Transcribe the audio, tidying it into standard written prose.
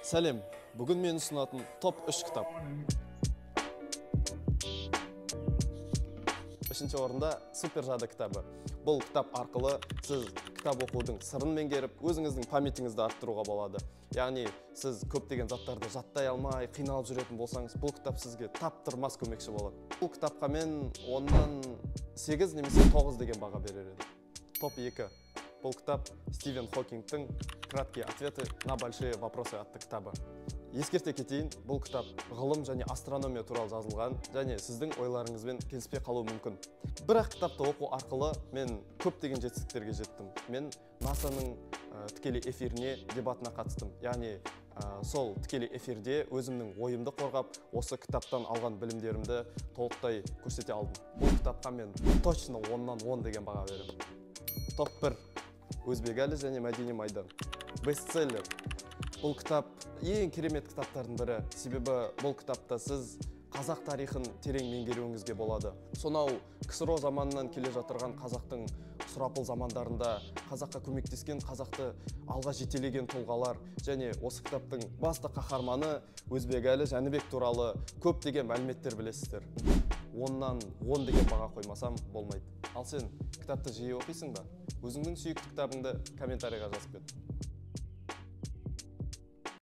Сәлем, бүгін мен ұсынатын топ 3 кітап. Үшінші орында Супер жады кітабы. Бұл кітап арқылы сіз кітап оқудың сырын меңгеріп, өзіңіздің памятіңізді арттыруға болады. Яғни, сіз көптеген заттарды жаттай алмай, қиналып жүретін болсаңыз, бұл кітап сізге таптырмас көмекші болады. Бұл кітапқа мен 10-нан 8 немесе 9 деген баға берер едім. Топ 2. Бұл кітап Стивен Хокингтің «Краткие ответы на большие вопросы» атты кітабы. Ескерте кетейін, бұл кітап ғылым және астрономия туралы жазылған, және сіздің ойларыңызбен келіспей қалуы мүмкін. Бірақ кітапты оқу арқылы мен көптеген жетістіктерге жеттім. Мен НАСАның тікелей эфиріне, дебатына қатыстым. Яғни, сол тікелей эфирде өзімнің ойымды қорғап, осы кітаптан алған білімдерімді толықтай көрсете алдым. Бұл кітапқа мен точно 10-нан 10 деген баға беремін. Топ 1. Өзбекәлі және Мәдени майдан. Бестселлер. Бұл кітап ең керемет кітаптардың бірі. Себебі бұл кітапта сіз қазақ тарихын терең меңгеруіңізге болады. Сонау КСРО заманынан келе жатырған қазақтың сұрапыл замандарында қазаққа көмектескен, қазақты алға жетелеген тұлғалар және осы кітаптың басты қаһарманы Өзбекәлі Жәнібек туралы көптеген мәліметтер білесіздер. 10-нан 10 деген баға қоймасам болмайды. Ал сен кітапты жиі оқисың ба? Өзіңнің сүйікті кітабыңды комментарийға жазып кет.